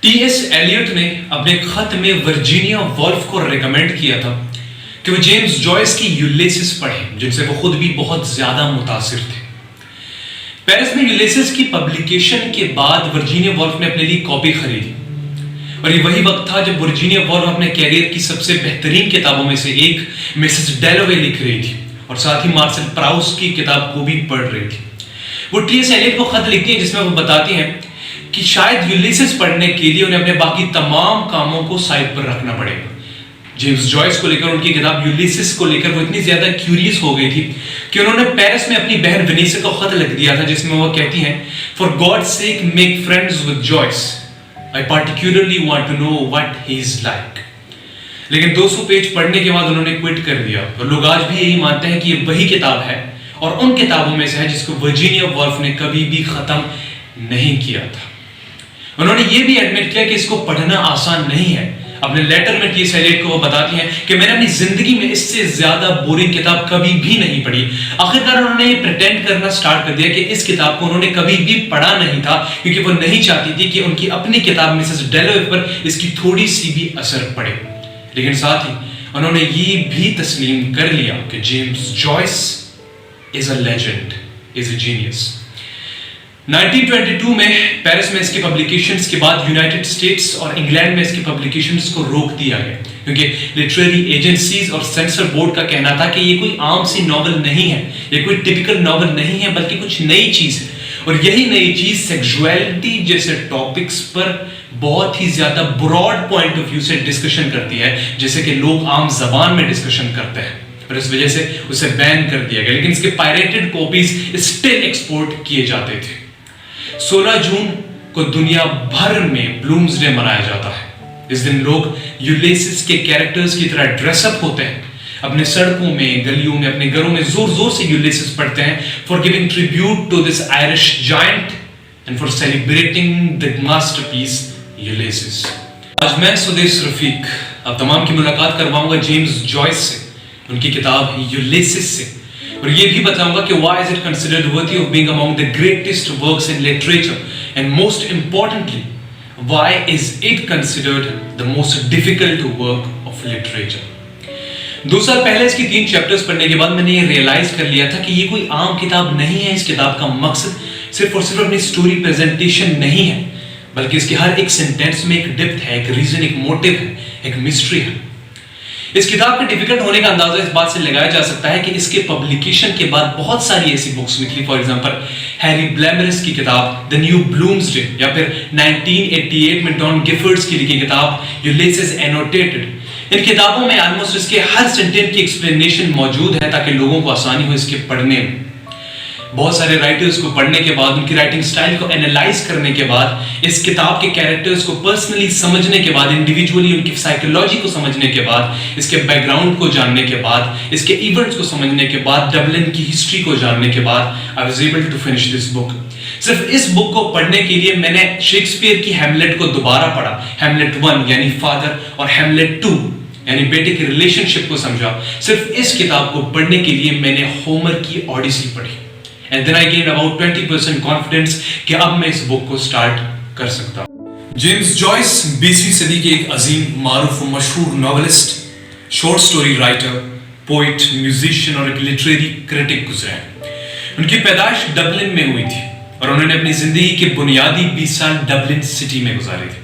T S Eliot نے اپنے خط میں ورجینیا وولف کو ریکمینڈ کیا تھا کہ وہ جیمز جوائس کی یولیسس پڑھیں، جن سے وہ خود بھی بہت زیادہ متاثر تھے۔ پیرس میں یولیسس کی پبلیکیشن کے بعد ورجینیا وولف نے اپنے لیے کاپی خریدی، اور یہ وہی وقت تھا جب ورجینیا وولف اپنے کیریئر کی سب سے بہترین کتابوں میں سے ایک مسز ڈیلوے لکھ رہی تھی، اور ساتھ ہی مارسل پراؤس کی کتاب کو بھی پڑھ رہی تھی۔ وہ ٹی ایس ایلیٹ کو خط لکھتی ہیں جس میں وہ بتاتی ہیں کہ شاید یولیسس پڑھنے کے لیے انہیں اپنے باقی تمام کاموں کو سائڈ پر رکھنا پڑے گا۔ جیمز جوائس کو لے کر، ان کی کتاب یولیسس کو لے کر وہ اتنی زیادہ کیوریس ہو گئی تھی کہ انہوں نے پیرس میں اپنی بہن ونیسا کو خط لکھ دیا تھا، جس میں وہ کہتی ہیں for God sake make friends with Joyce, I particularly want to know what he is like۔ لیکن 200 پیج پڑھنے کے بعد انہوں نے کوئٹ کر دیا، اور لوگ آج بھی یہی مانتے ہیں کہ یہ وہی کتاب ہے اور ان کتابوں میں سے ہے جس کو ورجینیا وولف نے کبھی بھی ختم نہیں کیا تھا۔ انہوں نے یہ بھی ایڈمٹ کیا کہ اس کو پڑھنا آسان نہیں ہے۔ اپنے لیٹر میں ٹی ایس ایلیٹ کو وہ بتاتی ہیں کہ میں نے اپنی زندگی میں اس سے زیادہ بورنگ کتاب کبھی بھی نہیں پڑھی۔ آخرکار انہوں نے یہ پریٹینڈ کرنا سٹارٹ کر دیا کہ اس کتاب کو انہوں نے کبھی بھی پڑھا نہیں تھا، کیونکہ وہ نہیں چاہتی تھی کہ ان کی اپنی کتاب مسز ڈیلوے پر اس کی تھوڑی سی بھی اثر پڑے۔ لیکن ساتھ ہی انہوں نے یہ بھی تسلیم کر لیا کہ James Joyce is a legend, is a genius. 1922 میں پیرس میں اس کی پبلیکیشنز کے بعد یونائٹڈ اسٹیٹس اور انگلینڈ میں اس کی پبلیکیشنز کو روک دیا گیا، کیونکہ لٹریری ایجنسیز اور سینسر بورڈ کا کہنا تھا کہ یہ کوئی عام سی ناول نہیں ہے، یہ کوئی ٹپیکل ناول نہیں ہے، بلکہ کچھ نئی چیز ہے، اور یہی نئی چیز سیکسولیٹی جیسے ٹاپکس پر بہت ہی زیادہ براڈ پوائنٹ آف ویو سے ڈسکشن کرتی ہے، جیسے کہ لوگ عام زبان میں ڈسکشن کرتے ہیں، اور اس وجہ سے اسے بین کر دیا گیا۔ لیکن اس کے پائریٹڈ کاپیز اسٹل ایکسپورٹ کیے جاتے تھے۔ 16 جون کو دنیا بھر میں بلومز ڈے منایا جاتا ہے۔ اس دن لوگ یولیسس کے کیریکٹرز کی طرح ڈریس اپ ہوتے ہیں، اپنے سڑکوں میں، گلیوں میں، اپنے گھروں میں زور زور سے یولیسس پڑھتے ہیں for giving tribute to this Irish giant and for celebrating the masterpiece Ulysses. آج میں سدیش رفیق آپ تمام کی ملاقات کرواؤں گا جیمز جوائس سے، ان کی کتاب یولیسس سے، اور یہ بھی بتاؤں گا کہ why is it considered worthy of being among the greatest works in literature, and most importantly why is it considered the most difficult work of literature۔ 2 سال پہلے اس کی 3 چیپٹرز پڑھنے کے بعد میں نے یہ ریئلائز کر لیا تھا کہ یہ کوئی عام کتاب نہیں ہے۔ اس کتاب کا مقصد صرف اور صرف اپنی سٹوری پریزنٹیشن نہیں ہے، بلکہ اس کے ہر ایک سینٹینس میں ایک ڈیپتھ ہے، ایک ریزن، ایک موٹیو ہے، ایک مسٹری ہے۔ اس کتاب کے ڈیفیکلٹ ہونے کا اندازہ اس بات سے لگایا جا سکتا ہے کہ اس کے پبلیکیشن کے بعد بہت ساری ایسی بکس نکلی، فار ایگزامپل ہیری بلیمرس کی کتاب دی نیو بلومز ڈے، یا پھر 1988 میں ڈان گفورڈز کی لکھی کتاب یولیسس اینوٹیٹڈ۔ ان کتابوں میں آلموسٹ اس کے ہر سینٹینس کی ایکسپلینیشن موجود ہے تاکہ لوگوں کو آسانی ہو اس کے پڑھنے میں۔ بہت سارے رائٹرز کو پڑھنے کے بعد، ان کی رائٹنگ سٹائل کو انالائز کرنے کے بعد، اس کتاب کے کیریکٹرز کو پرسنلی سمجھنے کے بعد، انڈیویجولی ان کی سائیکولوجی کو سمجھنے کے بعد، اس کے بیک گراؤنڈ کو جاننے کے بعد، اس کے ایونٹس کو سمجھنے کے بعد، ڈبلن کی ہسٹری کو جاننے کے بعد، I was able to finish this book۔ صرف اس بک کو پڑھنے کے لیے میں نے شیکسپیئر کی ہیملیٹ کو دوبارہ پڑھا، ہیملیٹ 1 یعنی فادر، اور ہیملیٹ 2 یعنی بیٹے کی ریلیشن شپ کو سمجھا۔ صرف اس کتاب کو پڑھنے کے لیے میں نے ہومر کی اوڈیسی پڑھی، and then I gained about 20% confidence کہ اب میں اس بک کو سٹارٹ کر سکتا ہوں۔ جیمز جوائس 20ویں صدی کے ایک عظیم، معروف و مشہور novelist, short story writer, poet, musician اور ایک لٹریری کرٹک گزرے ہیں۔ ان کی پیدائش ڈبلن میں ہوئی تھی، اور انہوں نے اپنی زندگی کے بنیادی 20 سال ڈبلن سٹی میں گزارے تھے۔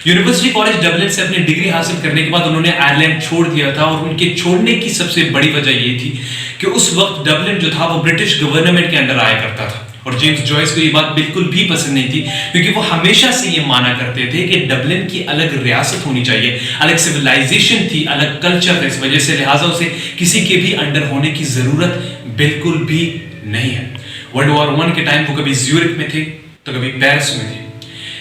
یونیورسٹی کالج ڈبلن سے اپنی ڈگری حاصل کرنے کے بعد انہوں نے آئرلینڈ چھوڑ دیا تھا، اور ان کے چھوڑنے کی سب سے بڑی وجہ یہ تھی کہ اس وقت ڈبلن جو تھا وہ برٹش گورنمنٹ کے انڈر آیا کرتا تھا، اور جیمز جوائس کو یہ بات بالکل بھی پسند نہیں تھی، کیونکہ وہ ہمیشہ سے یہ مانا کرتے تھے کہ ڈبلن کی الگ ریاست ہونی چاہیے، الگ سویلائزیشن تھی، الگ کلچر ہے، اس وجہ سے لہٰذا اسے کسی کے بھی انڈر ہونے کی ضرورت بالکل بھی نہیں ہے۔ ورلڈ وار 1 کے ٹائم وہ کبھی زیورک میں تھے تو کبھی پیرس میں تھے،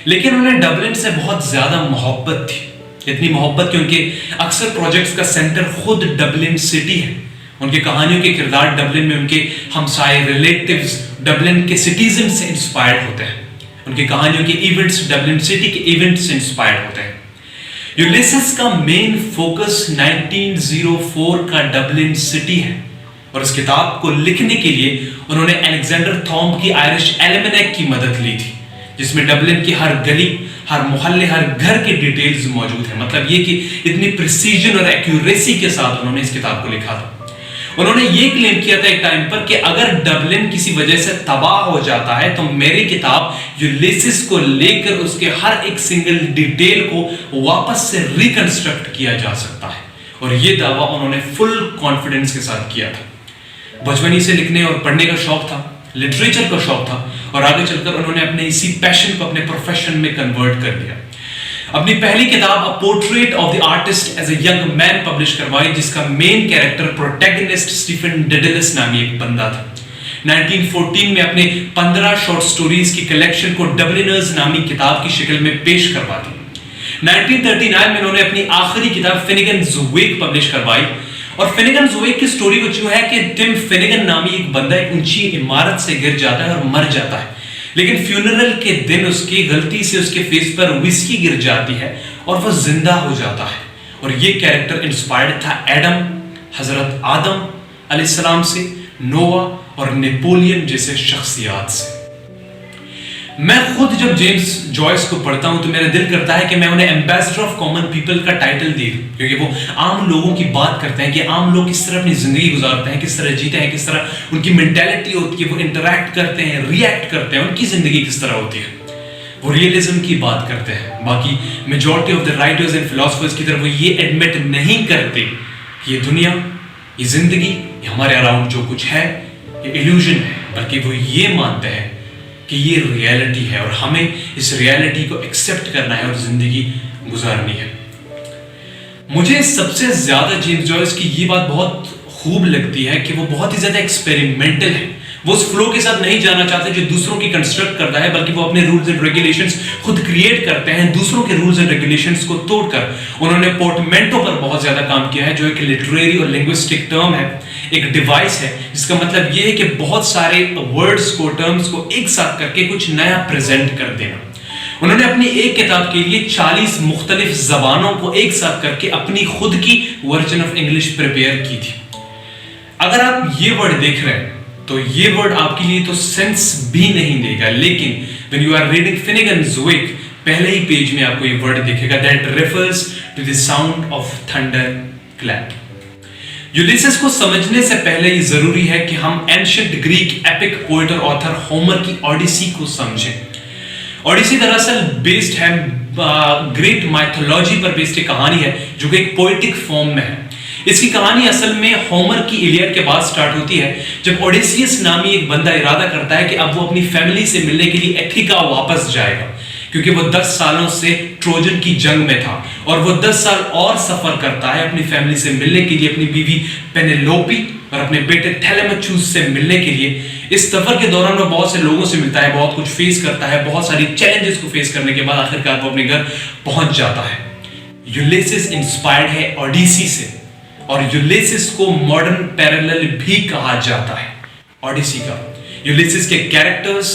لیکن انہیں ڈبلن سے بہت زیادہ محبت تھی، اتنی محبت کہ ان کے اکثر پروجیکٹس کا سینٹر خود ڈبلن سٹی ہے۔ ان کی کہانیوں کے کردار ڈبلن میں ان کے ہمسائے، ریلیٹیوز ڈبلن کے سٹیزن سے انسپائرڈ ہوتے ہیں، ان کی کہانیوں کے ایونٹس ڈبلن سٹی کے ایونٹ سے انسپائرڈ ہوتے ہیں۔ یولیسس کا مین فوکس 1904 کا ڈبلن سٹی ہے، اور اس کتاب کو لکھنے کے لیے انہوں نے الیگزینڈر تھوم کی آئرش ایلمنیک کی مدد لی تھی، جس میں ڈبلن کی ہر گلی، ہر محلے ہر گھر کے ڈیٹیلز موجود ہیں. مطلب یہ کہ اتنی پریسیجن اور ایکیوریسی کے ساتھ انہوں نے اس کتاب کو لکھا تھا. انہوں نے یہ کلیم کیا تھا ایک ٹائم پر کہ اگر ڈبلن کسی وجہ سے تباہ ہو جاتا ہے تو میری کتاب یولیسس کو لے کر اس کے ہر ایک سنگل ڈیٹیل کو واپس سے ریکنسٹرکٹ کیا جا سکتا ہے. اور یہ دعویٰ انہوں نے فل کانفیڈنس کے ساتھ کیا تھا. بچپنی سے لکھنے اور پڑھنے کا شوق تھا, لٹریچر کا شوق تھا, اور آگے چل کر انہوں نے اپنے اسی پیشن کو اپنے پروفیشن میں کنورٹ کر دیا. اپنی پہلی کتاب A Portrait of the Artist as a Young Man publish کروائی, جس کا مین کیریکٹر پروٹیگنسٹ اسٹیفن ڈیڈلس نامی ایک بندہ تھا. 1914 میں اپنے 15 شارٹ سٹوریز کی کلیکشن کو ڈبلنرز نامی کتاب کی شکل میں پیش کروا دی. 1939 میں انہوں نے اپنی آخری کتاب فنیگنز ویک پبلش کروائی. اور فنیگنز ویک کی سٹوری کچھ یوں ہے کہ ٹم فنیگن نامی ایک بندہ ایک اونچی عمارت سے گر جاتا ہے اور مر جاتا ہے, لیکن فیونرل کے دن اس کی غلطی سے اس کے فیس پر وسکی گر جاتی ہے اور وہ زندہ ہو جاتا ہے. اور یہ کیریکٹر انسپائرڈ تھا ایڈم, حضرت آدم علیہ السلام سے, نووا اور نیپولین جیسے شخصیات سے. میں خود جب جیمز جوائس کو پڑھتا ہوں تو میرا دل کرتا ہے کہ میں انہیں ایمبیسڈر آف کامن پیپل کا ٹائٹل دے دوں, کیونکہ وہ عام لوگوں کی بات کرتے ہیں کہ عام لوگ کس طرح اپنی زندگی گزارتے ہیں, کس طرح جیتے ہیں, کس طرح ان کی مینٹیلٹی ہوتی ہے, وہ انٹریکٹ کرتے ہیں, ری ایکٹ کرتے ہیں, ان کی زندگی کس طرح ہوتی ہے. وہ ریئلزم کی بات کرتے ہیں. باقی majority of the writers and philosophers کی طرف وہ یہ ایڈمٹ نہیں کرتے کہ یہ دنیا, یہ زندگی, یہ ہمارے اراؤنڈ جو کچھ ہے یہ ایلیوژن ہے, بلکہ وہ یہ مانتے ہیں کہ یہ ریالٹی ہے اور ہمیں اس ریالٹی کو ایکسیپٹ کرنا ہے اور زندگی گزارنی ہے. مجھے سب سے زیادہ جیمز جوائس کی یہ بات بہت خوب لگتی ہے کہ وہ بہت ہی زیادہ ایکسپیریمنٹل ہے. وہ اس فلو کے ساتھ نہیں جانا چاہتے جو دوسروں کی کنسٹرکٹ کرتا ہے, بلکہ وہ اپنے رولز اینڈ ریگولیشنز خود کریٹ کرتے ہیں دوسروں کے رولز اینڈ ریگولیشنز کو توڑ کر. انہوں نے پورٹمنٹو پر بہت زیادہ کام کیا ہے, جو ایک لٹریری اور لنگوسٹک ٹرم ہے, ایک ڈیوائس ہے جس کا مطلب یہ ہے کہ بہت سارے ورڈز کو, ٹرمز کو ایک ساتھ کر کے کچھ نیا پریزنٹ کر دینا. انہوں نے اپنی ایک کتاب کے لیے 40 مختلف زبانوں کو ایک ساتھ کر کے اپنی خود کی ورژن آف انگلش پریپیئر کی تھی. اگر آپ یہ ورڈ دیکھ رہے ہیں تو یہ ورڈ آپ کے لیے تو سینس بھی نہیں دے گا, لیکن when you are reading Finnegan's Wake پہلے ہی پیج میں آپ کو یہ ورڈ دکھے گا, that refers to the sound of thunder clap. Ulysses کو سمجھنے سے پہلے یہ ضروری ہے کہ ہم اینشنٹ گریک ایپک پوئٹ اور آتھر ہومر کی اوڈیسی کو سمجھیں. اوڈیسی دراصل بیسڈ ہے گریٹ مائتھولوجی پر بیسڈ ایک کہانی ہے جو کہ ایک پوئٹک فارم میں ہے. اس کی کہانی اصل میں ہومر کی ایلیاڈ کے بعد سٹارٹ ہوتی ہے, جب اوڈیسیس نامی ایک بندہ ارادہ کرتا ہے کہ اب وہ اپنی فیملی سے ملنے کے لیے ایتھیکا واپس جائے گا, کیونکہ وہ 10 سالوں سے ٹروجن کی جنگ میں تھا, اور وہ 10 سال اور سفر کرتا ہے اپنی فیملی سے ملنے کے لیے, اپنی بیوی پینیلوپی اور اپنے بیٹے تھیلیمچوس سے ملنے کے لیے. اس سفر کے دوران وہ بہت سے لوگوں سے ملتا ہے, بہت کچھ فیس کرتا ہے, بہت ساری چیلنجز کو فیس کرنے کے بعد آخرکار وہ اپنے گھر پہنچ جاتا ہے. یولیسس انسپائرڈ ہے اوڈیسی سے, اور یولیسس کو ماڈرن پیرالل بھی کہا جاتا ہے اوڈیسی کا. یولیسس کے کیریکٹرز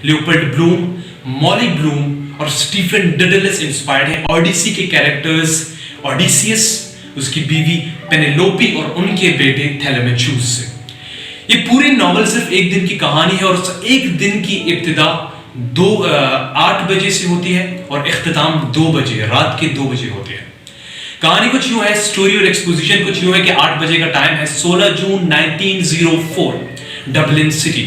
لیوپولڈ بلوم, مولی بلوم اور اسٹیفن ڈیڈلس انسپائرڈ ہیں اوڈیسی کے کیریکٹرز اوڈیسیس, اس کی بیوی پینیلوپی اور ان کے بیٹے تھیلیمچوس سے. یہ پوری ناول صرف ایک دن کی کہانی ہے, اور اس ایک دن کی ابتدا 8 بجے سے ہوتی ہے اور اختتام 2 بجے, رات کے 2 بجے ہوتے ہیں. کہانی کچھ یوں ہے, سٹوری اور ایکسپوزیشن کچھ یوں ہے کہ 8 بجے کا ٹائم ہے, 16 جون 1904, ڈبلن سٹی.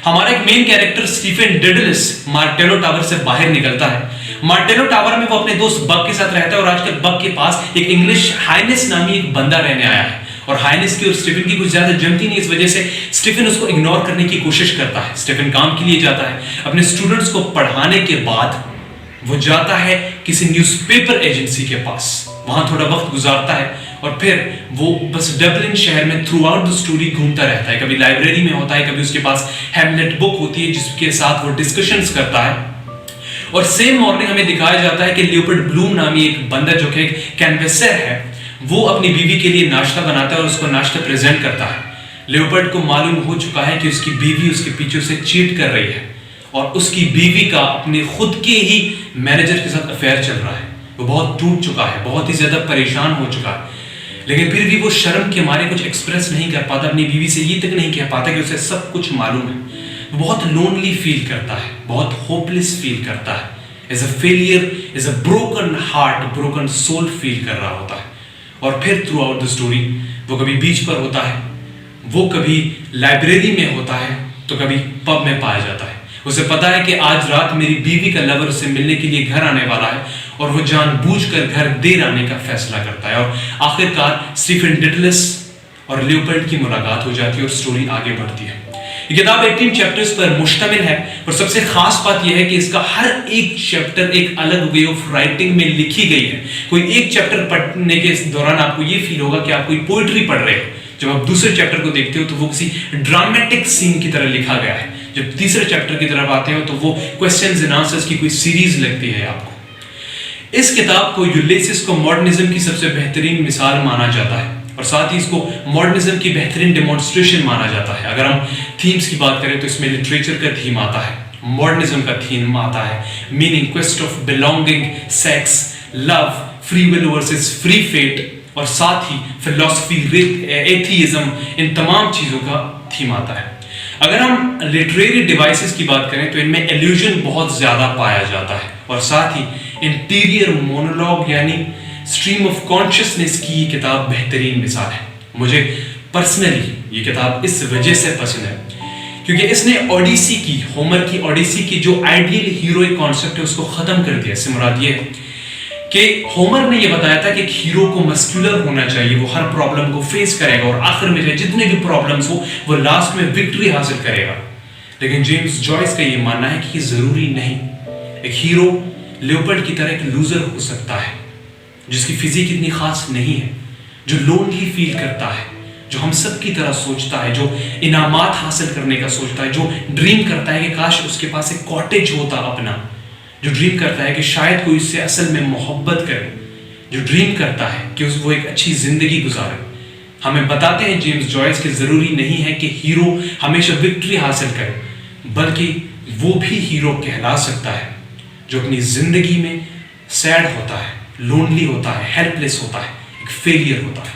ہمارا ایک مین کیریکٹر سٹیفن ڈیڈلس مارٹیلو ٹاور سے باہر نکلتا ہے. مارٹیلو ٹاور میں وہ اپنے دوست بگ کے ساتھ رہتا ہے, اور آج کل بگ کے پاس ایک انگلش ہائنس نامی ایک بندہ رہنے آیا ہے, اور ہائنس کی اور سٹیفن کی کچھ زیادہ جمتی نہیں, اس وجہ سے سٹیفن اس کو اگنور کرنے کی کوشش کرتا ہے. سٹیفن کام کے لیے جاتا ہے, اپنے اسٹوڈنٹس کو پڑھانے کے بعد وہ جاتا ہے کسی نیوز پیپر ایجنسی کے پاس, وہاں تھوڑا وقت گزارتا ہے, اور پھر وہ بس ڈبلن شہر میں تھرو آؤٹ دا سٹوری گھومتا رہتا ہے. کبھی لائبریری میں ہوتا ہے, کبھی اس کے پاس ہیملیٹ بک ہوتی ہے جس کے ساتھ وہ ڈسکشنز کرتا ہے. اور سیم مارننگ ہمیں دکھایا جاتا ہے کہ لیوپولڈ بلوم نامی ایک بندہ جو کہ ایک کینویسر ہے, وہ اپنی بیوی کے لیے ناشتہ بناتا ہے اور اس کو ناشتہ پریزنٹ کرتا ہے. لیوپولڈ کو معلوم ہو چکا ہے کہ اس کی بیوی اس کے پیچھے سے چیٹ کر رہی ہے, اور اس کی بیوی کا اپنے خود کے ہی مینیجر کے ساتھ افیئر چل رہا ہے. وہ بہت ٹوٹ چکا ہے, بہت ہی زیادہ پریشان ہو چکا ہے, لیکن پھر بھی وہ شرم کے مارے کچھ ایکسپریس نہیں کر پاتا, اپنی بیوی سے یہ تک نہیں کہہ پاتا کہ اسے سب کچھ معلوم ہے. وہ بہت لونلی فیل کرتا ہے, بہت ہوپ لیس فیل کرتا ہے, as a failure, as a broken heart, broken soul feel کر رہا ہوتا ہے. اور پھر تھرو آؤٹ دا اسٹوری وہ کبھی بیچ پر ہوتا ہے، وہ کبھی لائبریری میں ہوتا ہے، تو کبھی پب میں پایا جاتا ہے. اسے پتا ہے کہ آج رات میری بیوی کا لور اسے ملنے کے لیے گھر آنے والا ہے، اور وہ جان بوجھ کر گھر دیر آنے کا فیصلہ کرتا ہے. اور آخر کار اسٹیفن ڈیڈلس اور لیوپلڈ کی ملاقات ہو جاتی ہے اور اسٹوری آگے بڑھتی ہے. یہ کتاب 18 چیپٹرز پر مشتمل ہے، اور سب سے خاص بات یہ ہے کہ اس کا ہر ایک چیپٹر ایک الگ وے آف رائٹنگ میں لکھی گئی ہے. کوئی ایک چیپٹر پڑھنے کے دوران آپ کو یہ فیل ہوگا کہ آپ کوئی پوئٹری پڑھ رہے ہو. جب آپ دوسرے چیپٹر کو دیکھتے ہو تو وہ کسی ڈرامیٹک سین کی طرح لکھا گیا ہے. جب تیسرے چیپٹر کی طرف آتے ہو تو وہ کوسچنز اینڈ آنسرز کی کوئی سیریز لگتی ہے آپ کو. اس کتاب کو یولیسس کو ماڈرنزم کی سب سے بہترین مثال مانا جاتا ہے، اور ساتھ ہی اس کو ماڈرنزم کی بہترین ڈیمونسٹریشن مانا جاتا ہے. اگر ہم تھیمز کی بات کریں تو اس میں لٹریچر کا تھیم آتا ہے، ماڈرنزم کا تھیم آتا ہے، meaning, quest of belonging, sex, love, free will versus free fate, اور ساتھ ہی فلسفی، ایتھیزم، ان تمام چیزوں کا تھیم آتا ہے. اگر ہم لٹریری ڈیوائسز کی بات کریں تو ان میں ایلیوژن بہت زیادہ پایا جاتا ہے، اور ساتھ ہی انٹیریئر مونولوگ یعنی اسٹریم آف کانشیسنس کی یہ کتاب بہترین مثال ہے. مجھے پرسنلی یہ کتاب اس وجہ سے پسند ہے کیونکہ اس نے اوڈیسی کی، ہومر کی اوڈیسی کی جو آئیڈیل ہیروئک کانسیپٹ ہے اس کو ختم کر دیا. اس سے مراد یہ ہے کہ ہومر نے یہ بتایا تھا کہ ایک ہیرو کو مسکولر ہونا چاہیے، وہ ہر پرابلم کو فیس کرے گا اور آخر میں جتنے بھی پرابلمز ہو وہ لاسٹ میں وکٹری حاصل کرے گا. لیکن جیمز جوائس کا یہ ماننا ہے کہ یہ ضروری نہیں. ایک ہیرو لیوپلڈ کی طرح ایک لوزر ہو سکتا ہے جس کی فزیک اتنی خاص نہیں ہے، جو لونلی فیل کرتا ہے، جو ہم سب کی طرح سوچتا ہے، جو انعامات حاصل کرنے کا سوچتا ہے، جو ڈریم کرتا ہے کہ کاش اس کے پاس ایک کاٹیج ہوتا اپنا، جو ڈریم کرتا ہے کہ شاید کوئی اس سے اصل میں محبت کرے، جو ڈریم کرتا ہے کہ وہ ایک اچھی زندگی گزارے. ہمیں بتاتے ہیں جیمز جوائس کہ ضروری نہیں ہے کہ ہیرو ہمیشہ وکٹری حاصل کرے، بلکہ وہ بھی ہیرو کہلا سکتا ہے جو اپنی زندگی میں سیڈ ہوتا ہے، لونلی ہوتا ہے، ہیلپ لیس ہوتا ہے، ایک فیلئر ہوتا ہے.